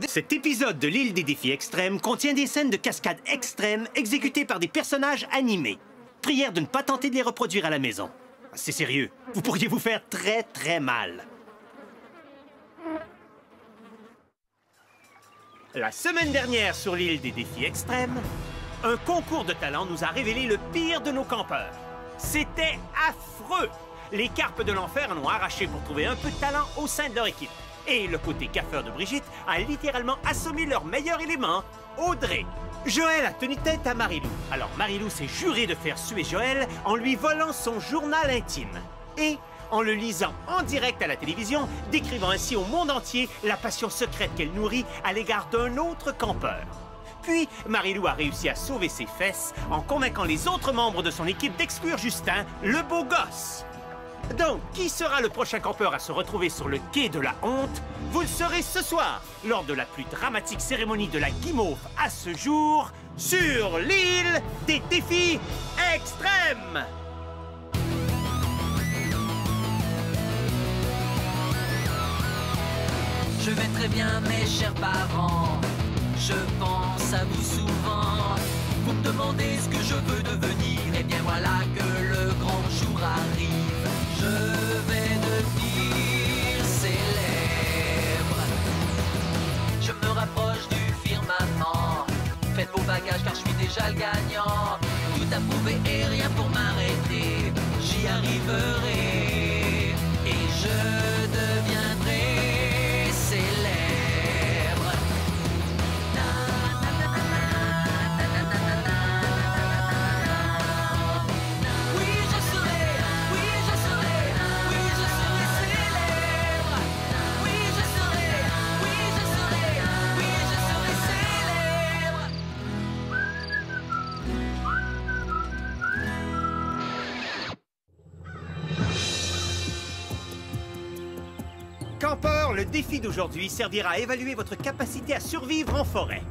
Cet épisode de l'île des défis extrêmes contient des scènes de cascades extrêmes exécutées par des personnages animés. Prière de ne pas tenter de les reproduire à la maison. C'est sérieux, vous pourriez vous faire très très mal. La semaine dernière sur l'île des défis extrêmes, un concours de talent nous a révélé le pire de nos campeurs. C'était affreux! Les carpes de l'enfer en ont arraché pour trouver un peu de talent au sein de leur équipe. Et le côté gaffeur de Brigitte a littéralement assommé leur meilleur élément, Audrey. Joël a tenu tête à Marilou. Alors Marilou s'est juré de faire suer Joël en lui volant son journal intime. Et en le lisant en direct à la télévision, décrivant ainsi au monde entier la passion secrète qu'elle nourrit à l'égard d'un autre campeur. Puis, Marilou a réussi à sauver ses fesses en convainquant les autres membres de son équipe d'exclure Justin, le beau gosse. Donc, qui sera le prochain campeur à se retrouver sur le quai de la honte? Vous le saurez ce soir, lors de la plus dramatique cérémonie de la guimauve à ce jour, sur l'île des défis extrêmes! Je vais très bien, mes chers parents. Je pense à vous souvent. Vous me demandez ce que je veux devenir. Et bien voilà que le grand jour arrive. Je vais devenir célèbre. Je me rapproche du firmament. Faites vos bagages car je suis déjà le gagnant. Tout à prouver et rien pour m'arrêter. J'y arriverai. Et je deviendrai célèbre. Campeurs, le défi d'aujourd'hui servira à évaluer votre capacité à survivre en forêt.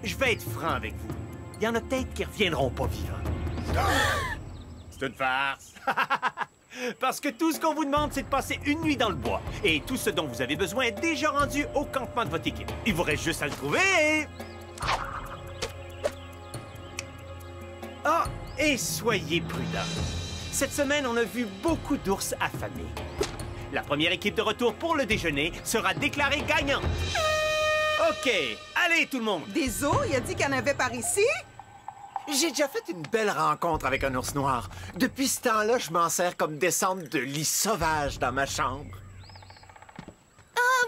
Je vais être franc avec vous. Il y en a peut-être qui reviendront pas vivants. C'est une farce. Parce que tout ce qu'on vous demande, c'est de passer une nuit dans le bois. Et tout ce dont vous avez besoin est déjà rendu au campement de votre équipe. Il vous reste juste à le trouver. Ah, et soyez prudents. Cette semaine, on a vu beaucoup d'ours affamés. La première équipe de retour pour le déjeuner sera déclarée gagnante. OK, allez tout le monde. Des os? Il a dit qu'il y en avait par ici? J'ai déjà fait une belle rencontre avec un ours noir. Depuis ce temps-là, je m'en sers comme descente de lit sauvage dans ma chambre.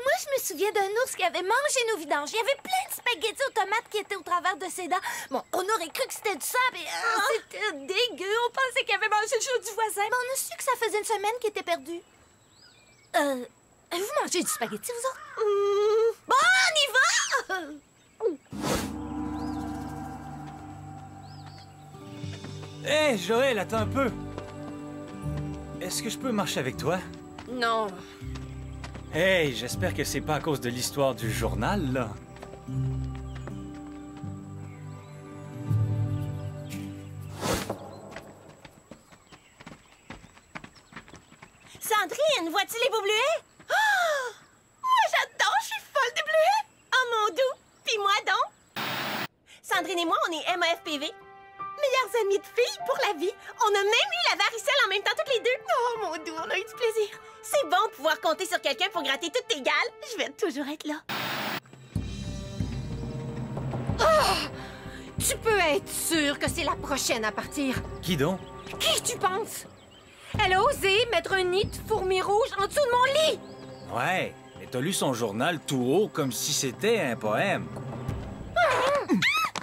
Moi, je me souviens d'un ours qui avait mangé nos vidanges. Il y avait plein de spaghettis aux tomates qui étaient au travers de ses dents. Bon, on aurait cru que c'était du sang, mais c'était dégueu. On pensait qu'il avait mangé le chou du voisin. Mais on a su que ça faisait une semaine qu'il était perdu. Vous mangez du spaghetti, vous autres? Bon, on y va! Hé, Joël, attends un peu. Est-ce que je peux marcher avec toi? Non. Hey, j'espère que c'est pas à cause de l'histoire du journal, là. Sandrine, vois-tu les beaux bleuets? Oh! Moi, j'adore, je suis folle de bleuets! Oh, mon doux! Puis moi, donc? Sandrine et moi, on est MAFPV. Meilleures amies de filles pour la vie. On a même eu la varicelle en même temps, toutes les deux. Oh, mon doux, on a eu du plaisir. C'est bon de pouvoir compter sur quelqu'un pour gratter toutes tes gales. Je vais toujours être là. Oh! Tu peux être sûr que c'est la prochaine à partir. Qui donc? Qui tu penses? Elle a osé mettre un nid de fourmis rouges en dessous de mon lit! Ouais, mais t'as lu son journal tout haut comme si c'était un poème.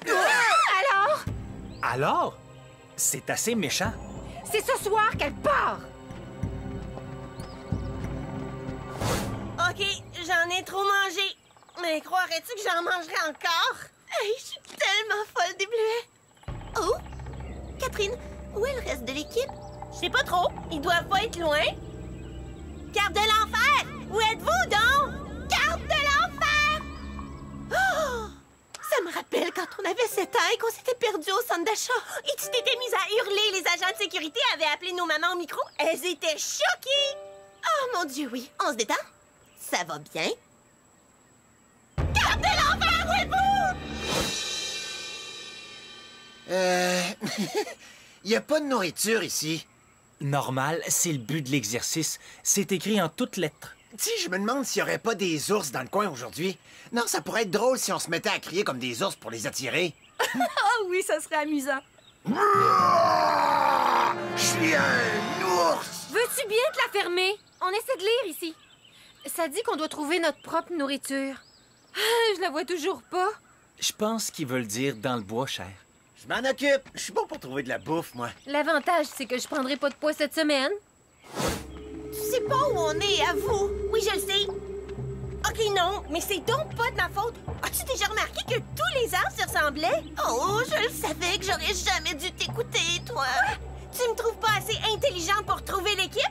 Alors? Alors? C'est assez méchant. C'est ce soir qu'elle part! OK, j'en ai trop mangé. Mais croirais-tu que j'en mangerai encore? Hey, je suis tellement folle des bleuets. Oh! Catherine, où est le reste de l'équipe? Je sais pas trop. Ils doivent pas être loin. Garde de l'enfer! Où êtes-vous donc? Garde de l'enfer! Oh! Ça me rappelle quand on avait 7 ans et qu'on s'était perdu au centre d'achat. Et tu t'étais mise à hurler. Les agents de sécurité avaient appelé nos mamans au micro. Elles étaient choquées. Oh mon Dieu, oui. On se détend? Ça va bien? Garde Il n'y a pas de nourriture ici. Normal, c'est le but de l'exercice. C'est écrit en toutes lettres. Si, je me demande s'il n'y aurait pas des ours dans le coin aujourd'hui. Non, ça pourrait être drôle si on se mettait à crier comme des ours pour les attirer. Ah oui, ça serait amusant. Je suis un ours! Veux-tu bien te la fermer? On essaie de lire ici. Ça dit qu'on doit trouver notre propre nourriture. Ah, je la vois toujours pas. Je pense qu'ils veulent dire dans le bois, cher. Je m'en occupe. Je suis bon pour trouver de la bouffe, moi. L'avantage, c'est que je prendrai pas de poids cette semaine. Tu sais pas où on est, avoue. Oui, je le sais. OK, non, mais c'est donc pas de ma faute. As-tu déjà remarqué que tous les arbres se ressemblaient? Oh, je le savais que j'aurais jamais dû t'écouter, toi. Tu me trouves pas assez intelligente pour trouver l'équipe?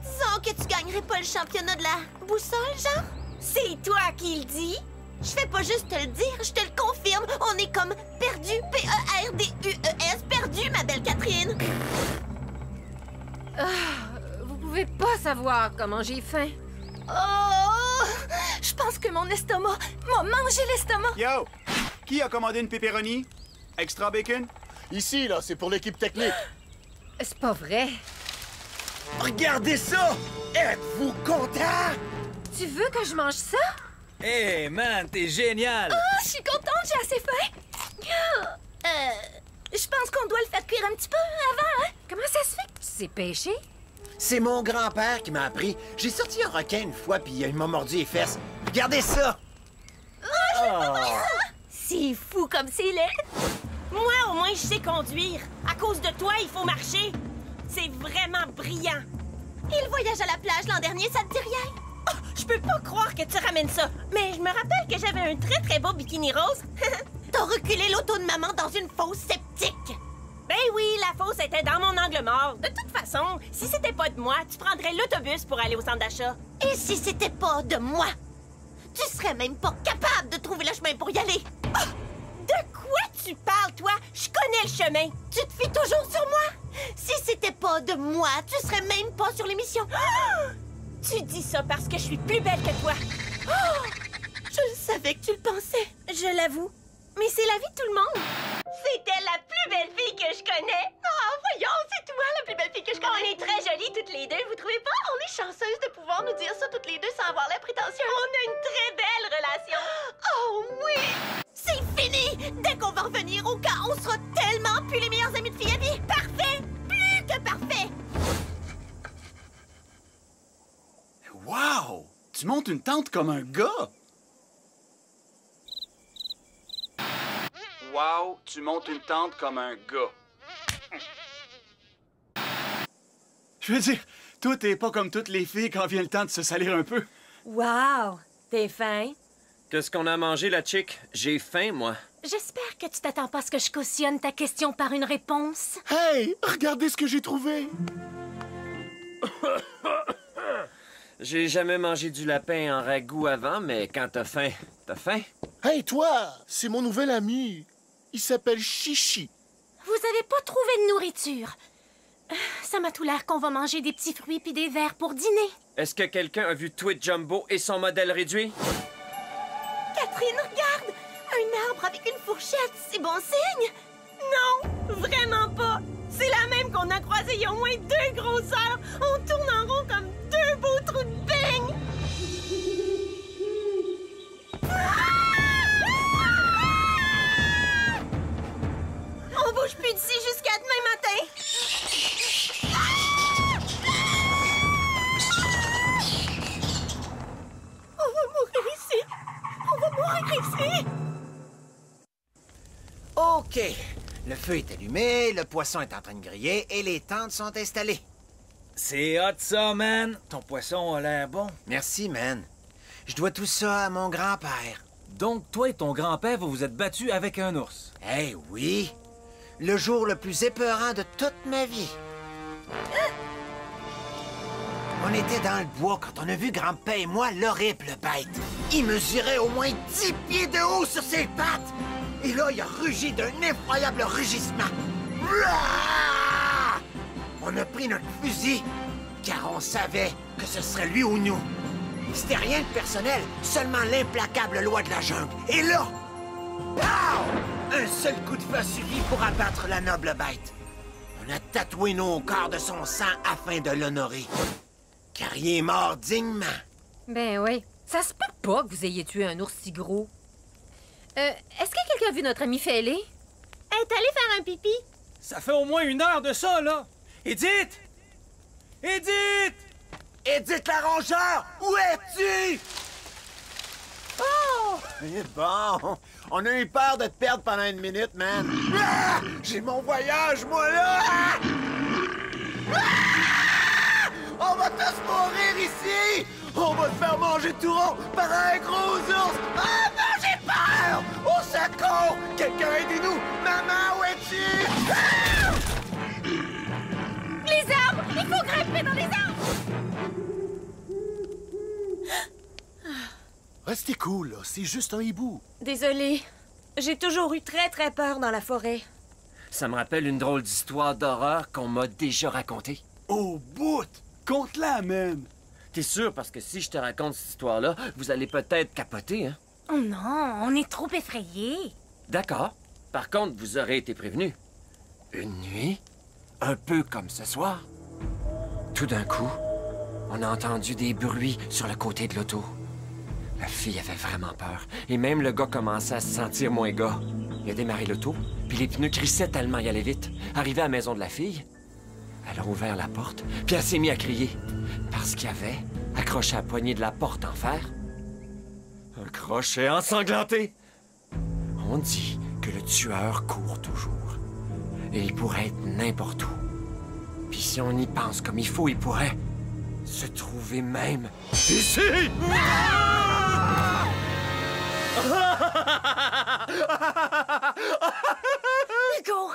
Disons que tu gagnerais pas le championnat de la boussole, genre? C'est toi qui le dis? Je fais pas juste te le dire, je te le confirme. On est comme perdu, P-E-R-D-U-E-S, perdu, ma belle Catherine. Vous pouvez pas savoir comment j'ai faim. Oh! Je pense que mon estomac m'a mangé l'estomac. Yo! Qui a commandé une pepperoni? Extra bacon? Ici, là, c'est pour l'équipe technique. C'est pas vrai. Regardez ça! Êtes-vous content? Tu veux que je mange ça? Hey, man, t'es génial! Je suis contente, j'ai assez faim. Je pense qu'on doit le faire cuire un petit peu avant, hein? Comment ça se fait que tu sais pêcher? C'est mon grand-père qui m'a appris. J'ai sorti un requin une fois, puis il m'a mordu les fesses. Regardez ça! C'est fou comme c'est laid. Moi, au moins, je sais conduire. À cause de toi, il faut marcher. C'est vraiment brillant. Et le voyage à la plage l'an dernier, ça te dit rien? Oh, je peux pas croire que tu ramènes ça. Mais je me rappelle que j'avais un très, très beau bikini rose. T'as reculé l'auto de maman dans une fosse septique. Ben oui, la fosse était dans mon angle mort. De toute façon, si c'était pas de moi, tu prendrais l'autobus pour aller au centre d'achat. Et si c'était pas de moi? Tu serais même pas capable de trouver le chemin pour y aller. Ah! De quoi tu parles, toi? Je connais le chemin. Tu te fies toujours sur moi? Si c'était pas de moi, tu serais même pas sur l'émission. Ah! Tu dis ça parce que je suis plus belle que toi. Oh! Je le savais que tu le pensais. Je l'avoue. Mais c'est la vie de tout le monde. C'était la plus belle fille que je connais. Oh, voyons, c'est toi la plus belle fille que je connais. On est très jolies toutes les deux, vous trouvez pas? On est chanceuses de pouvoir nous dire ça toutes les deux sans avoir la prétention. On a une très belle relation. Oh oui! C'est fini! Dès qu'on va revenir au camp, on sera tellement plus les meilleures amies de filles à vie. Parfait! Plus que parfait! Wow! Tu montes une tente comme un gars! Wow! Tu montes une tente comme un gars. Je veux dire, toi, t'es pas comme toutes les filles quand vient le temps de se salir un peu. Wow! T'es fin? Qu'est-ce qu'on a mangé, la chick? J'ai faim, moi. J'espère que tu t'attends pas à ce que je cautionne ta question par une réponse. Hey, regardez ce que j'ai trouvé. J'ai jamais mangé du lapin en ragoût avant, mais quand t'as faim, t'as faim? Hey, toi, c'est mon nouvel ami. Il s'appelle Chichi. Vous avez pas trouvé de nourriture. Ça m'a tout l'air qu'on va manger des petits fruits puis des verres pour dîner. Est-ce que quelqu'un a vu Tweet Jumbo et son modèle réduit? Catherine, regarde! Un arbre avec une fourchette, c'est bon signe? Non, vraiment pas. C'est la même qu'on a croisée il y a au moins 2 grosses heures. On tourne en rond comme 2 beaux trous de beignes. On bouge plus d'ici jusqu'à demain matin. On va mourir ici. On va mourir ici. OK. Le feu est allumé, le poisson est en train de griller et les tentes sont installées. C'est hot ça, man. Ton poisson a l'air bon. Merci, man. Je dois tout ça à mon grand-père. Donc, toi et ton grand-père, vous vous êtes battus avec un ours. Eh oui. Le jour le plus épeurant de toute ma vie. On était dans le bois quand on a vu grand-père et moi l'horrible bête. Il mesurait au moins 10 pieds de haut sur ses pattes. Et là, il a rugi d'un effroyable rugissement. Ouah! On a pris notre fusil, car on savait que ce serait lui ou nous. C'était rien de personnel, seulement l'implacable loi de la jungle. Et là, Pow! Un seul coup de feu suffit pour abattre la noble bête. On a tatoué nos corps de son sang afin de l'honorer. Car il est mort dignement. Ben oui. Ça se peut pas que vous ayez tué un ours si gros. Est-ce que quelqu'un a vu notre amie Fêlée? Elle est allée faire un pipi. Ça fait au moins 1 heure de ça, là! Edith! Edith! Edith la rongeur! Où es-tu? Oh! Bon, on a eu peur de te perdre pendant 1 minute, man. Ah! J'ai mon voyage, moi, là! Ah! On va tous mourir ici! On va te faire manger tout rond par un gros ours! Ah non, j'ai peur! Au secours! Quelqu'un aidez-nous! Maman, où es-tu? Ah! Les arbres! Il faut grimper dans les arbres! Restez cool, là. C'est juste un hibou. Désolée. J'ai toujours eu très peur dans la forêt. Ça me rappelle une drôle d'histoire d'horreur qu'on m'a déjà racontée. Au bout! Compte-la, man! T'es sûr? Parce que si je te raconte cette histoire-là, vous allez peut-être capoter, hein? Oh non, on est trop effrayés. D'accord. Par contre, vous aurez été prévenu. Une nuit, un peu comme ce soir, tout d'un coup, on a entendu des bruits sur le côté de l'auto. La fille avait vraiment peur. Et même le gars commençait à se sentir moins gars. Il a démarré l'auto, puis les pneus crissaient tellement il allait vite. Arrivé à la maison de la fille, elle a ouvert la porte, puis elle s'est mise à crier. Parce qu'il y avait, accroché à la poignée de la porte en fer, un crochet ensanglanté. On dit que le tueur court toujours. Et il pourrait être n'importe où. Puis si on y pense comme il faut, il pourrait se trouver même ici! Hugo,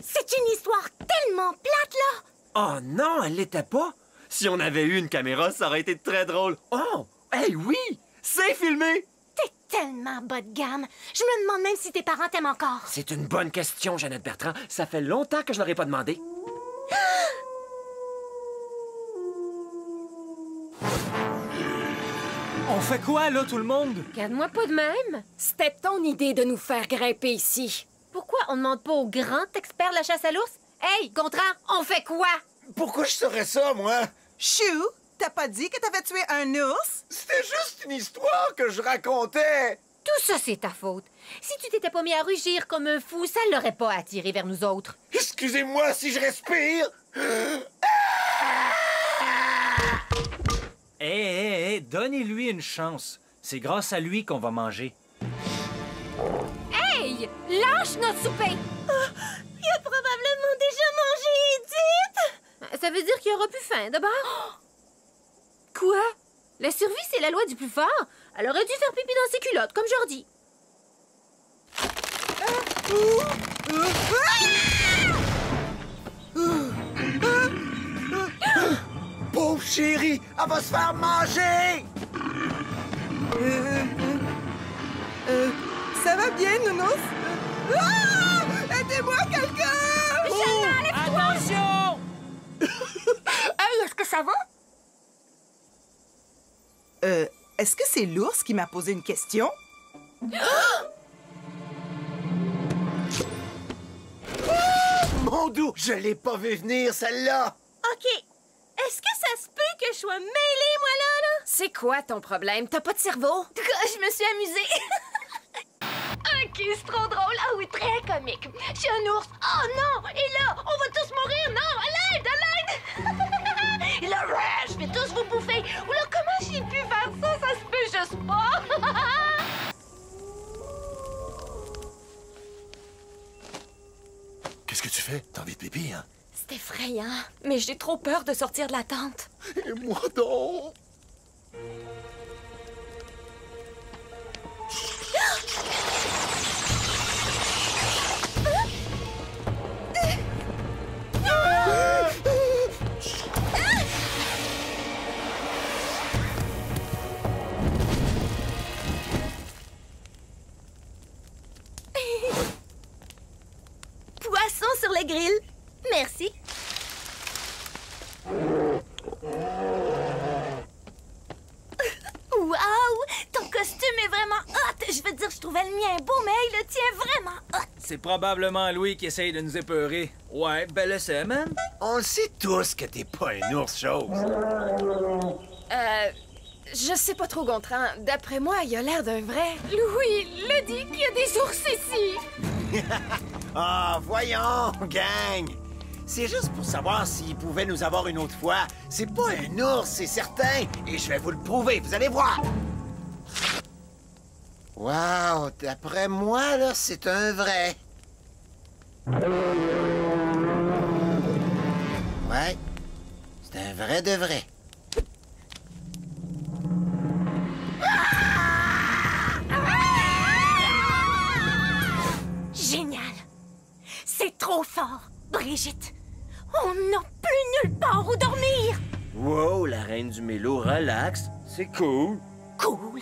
c'est une histoire tellement plate, là! Oh non, elle l'était pas! Si on avait eu une caméra, ça aurait été très drôle. Oh! Hey, oui! C'est filmé! T'es tellement bas de gamme. Je me demande même si tes parents t'aiment encore. C'est une bonne question, Jeannette Bertrand. Ça fait longtemps que je leur ai pas demandé. On fait quoi, là, tout le monde? Regarde-moi pas de même. C'était ton idée de nous faire grimper ici. Pourquoi on demande pas au grand expert de la chasse à l'ours? Hey, Gontran, on fait quoi? Pourquoi je saurais ça, moi? Chou, t'as pas dit que t'avais tué un ours? C'était juste une histoire que je racontais. Tout ça, c'est ta faute. Si tu t'étais pas mis à rugir comme un fou, ça l'aurait pas attiré vers nous autres. Excusez-moi si je respire. Hé, donnez-lui une chance. C'est grâce à lui qu'on va manger. Hey! Lâche notre souper! Il a probablement déjà mangé, Edith! Ça veut dire qu'il aura plus faim, d'abord. Quoi? La survie, c'est la loi du plus fort. Elle aurait dû faire pipi dans ses culottes, comme Jordi. Pauvre chérie, elle va se faire manger! Ça va bien, Nounours? Ah! Aidez-moi, quelqu'un! Attention! Hey, est-ce que ça va? Est-ce que c'est l'ours qui m'a posé une question? Mon doux, je l'ai pas vu venir, celle-là! OK. Est-ce que ça se peut que je sois mêlée, moi, là? C'est quoi ton problème? T'as pas de cerveau? Je me suis amusée. OK, c'est trop drôle. Ah oui, très comique. Je suis un ours. Oh non! Et là, on va tous mourir. Non, à l'aide, à l'aide! Et là, je vais tous vous bouffer. Ou là, comment j'ai pu faire ça? Ça se peut juste pas. Qu'est-ce que tu fais? T'as envie de pipi, hein? C'est effrayant, mais j'ai trop peur de sortir de la tente. Et moi donc! Poisson sur le grill. Merci. Wow! Ton costume est vraiment hot! Je veux dire, que je trouvais le mien beau, mais il le tient vraiment hot. C'est probablement Louis qui essaye de nous épeurer. Ouais, bel essai, man. On le sait tous que t'es pas un ours chose. Je sais pas trop, Gontran. D'après moi, il a l'air d'un vrai. Louis le dit qu'il y a des ours ici. Ah, voyons, gang! C'est juste pour savoir s'il pouvait nous avoir une autre fois. C'est pas un ours, c'est certain. Et je vais vous le prouver, vous allez voir. Wow, d'après moi, là, c'est un vrai. Ouais, c'est un vrai de vrai. Génial. C'est trop fort, Brigitte. On n'a plus nulle part où dormir. Wow, la reine du mélo, relax. C'est cool. Cool.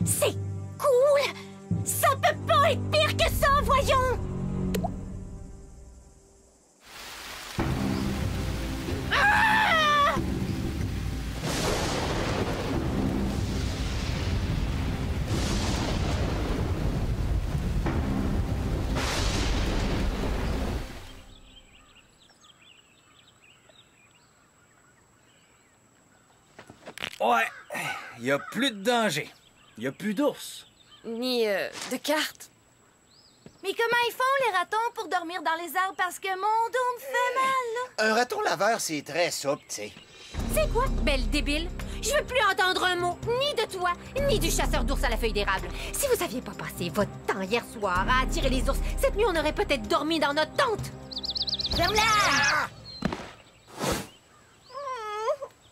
C'est cool. Ça peut pas être pire que ça, voyons. Ah! Ouais, il y a plus de danger. Il y a plus d'ours. Ni de cartes. Mais comment ils font, les ratons, pour dormir dans les arbres parce que mon dos me fait mal, là? Un raton laveur, c'est très souple, tu sais. C'est quoi, belle débile? Je veux plus entendre un mot, ni de toi, ni du chasseur d'ours à la feuille d'érable. Si vous aviez pas passé votre temps hier soir à attirer les ours, cette nuit, on aurait peut-être dormi dans notre tente. Ferme-la!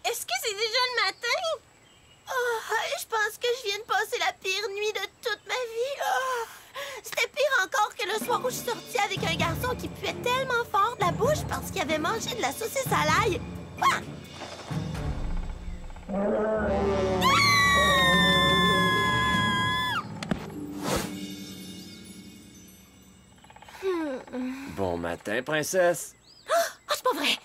Est-ce que c'est déjà le matin? Oh, je pense que je viens de passer la pire nuit de toute ma vie. Oh, c'était pire encore que le soir où je suis sortie avec un garçon qui puait tellement fort de la bouche parce qu'il avait mangé de la saucisse à l'ail. Ah! Bon matin, princesse. Oh, c'est pas vrai!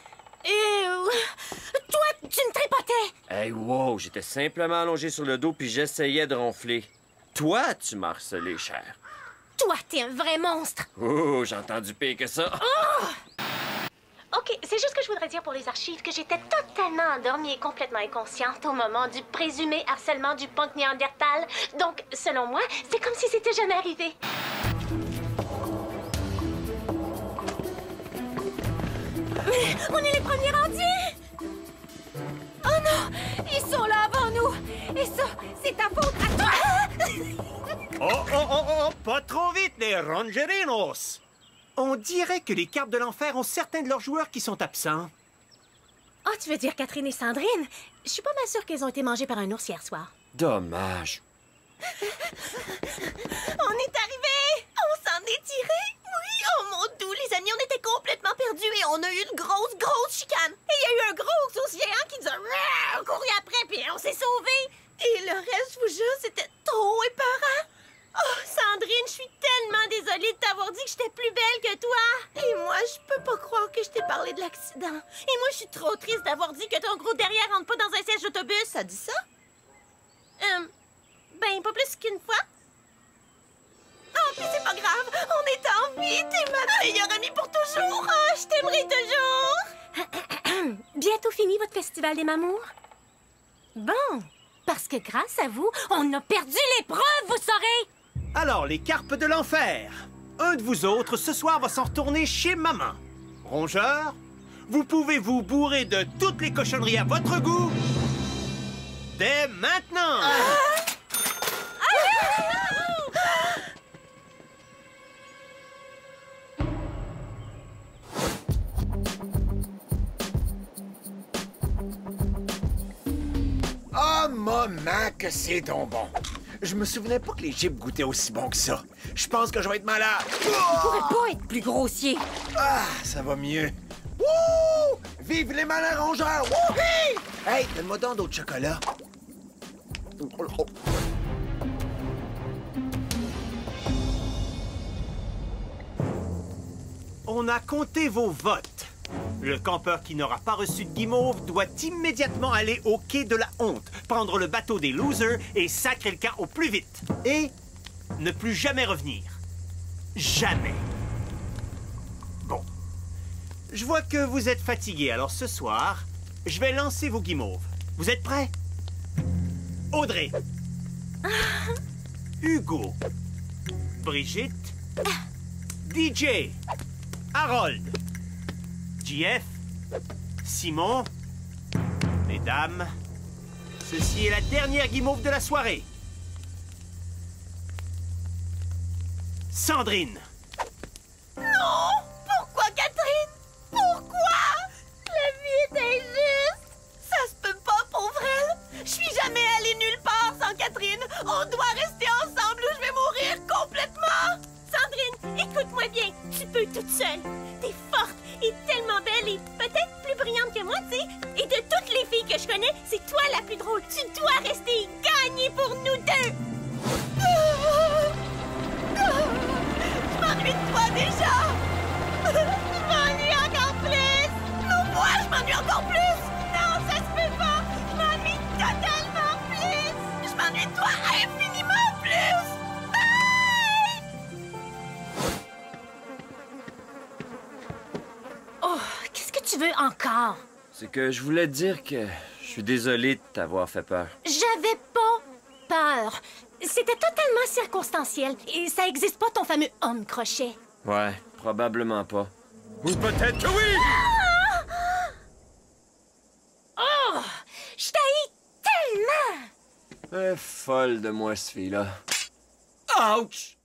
Toi, tu me tripotais! Hey, wow, j'étais simplement allongé sur le dos puis j'essayais de ronfler. Toi, tu m'as harcelé, cher. Toi, t'es un vrai monstre! Oh, j'ai entendu pire que ça. Oh! OK, c'est juste que je voudrais dire pour les archives que j'étais totalement endormie et complètement inconsciente au moment du présumé harcèlement du punk néandertal. Donc, selon moi, c'est comme si c'était jamais arrivé. Mais on est les premiers rendus! Oh non! Ils sont là avant nous! Et ça, c'est ta faute à toi! Oh, pas trop vite, les Rangerinos! On dirait que les carpes de l'enfer ont certains de leurs joueurs qui sont absents. Oh, tu veux dire Catherine et Sandrine? Je suis pas mal sûre qu'elles ont été mangées par un ours hier soir. Dommage. On est arrivés! On s'en est tirés! Oui! Oh mon doux, les amis, on était complètement perdus et on a eu une grosse chicane. Et il y a eu un gros ours géant qui nous a couru après, puis on s'est sauvés. Et le reste, je vous jure, c'était trop épeurant. Oh, Sandrine, je suis tellement désolée de t'avoir dit que j'étais plus belle que toi. Et moi, je peux pas croire que je t'ai parlé de l'accident. Et moi, je suis trop triste d'avoir dit que ton gros derrière rentre pas dans un siège d'autobus. Ça dit ça? Ben, pas plus qu'une fois. Oh, puis c'est pas grave, on est en vie, t'es ma meilleure amie pour toujours. Oh, je t'aimerai toujours. Bientôt fini votre festival des mamours? Bon, parce que grâce à vous, on a perdu l'épreuve, vous saurez! Alors, les carpes de l'enfer, un de vous autres ce soir va s'en retourner chez maman. Rongeur, vous pouvez vous bourrer de toutes les cochonneries à votre goût dès maintenant. Oh, maman, que c'est donc bon! Je me souvenais pas que les chips goûtaient aussi bon que ça. Je pense que je vais être malade. On pourrait pas être plus grossier. Ah, ça va mieux. Wouh! Vive les malins rongeurs! Wouhou! Hey, donne-moi donc d'autres chocolats. On a compté vos votes. Le campeur qui n'aura pas reçu de guimauve doit immédiatement aller au quai de la honte, prendre le bateau des losers et sacrer le camp au plus vite. Et Ne plus jamais revenir. Jamais. Bon. Je vois que vous êtes fatigué, alors ce soir, je vais lancer vos guimauves. Vous êtes prêts? Audrey. Hugo. Brigitte. DJ. Harold. JF. Simon. Mesdames, ceci est la dernière guimauve de la soirée. Sandrine. Non! Pourquoi, Catherine? Pourquoi? La vie est injuste! Ça se peut pas, pauvre elle! Je suis jamais allée nulle part sans Catherine! On doit rester ensemble ou je vais mourir complètement! Sandrine, écoute-moi bien. Tu peux toute seule. T'es forte et tellement belle et peut-être plus brillante que moi, tu sais. Et de toutes les filles que je connais, c'est toi la plus drôle. Tu dois rester et gagner pour nous deux. Je m'ennuie de toi déjà! Je m'ennuie encore plus! Non, moi, je m'ennuie encore plus! Non, ça se peut pas! Je m'ennuie totalement plus! Je m'ennuie de toi infiniment plus! Bye! Oh, qu'est-ce que tu veux encore? C'est que je voulais te dire que je suis désolé de t'avoir fait peur. J'avais pas peur. C'était totalement circonstanciel. Et ça existe pas ton fameux homme crochet. Ouais, probablement pas. Ou peut-être que oui! Oh! Je t'haïs tellement! Elle est folle de moi, cette fille-là. Ouch!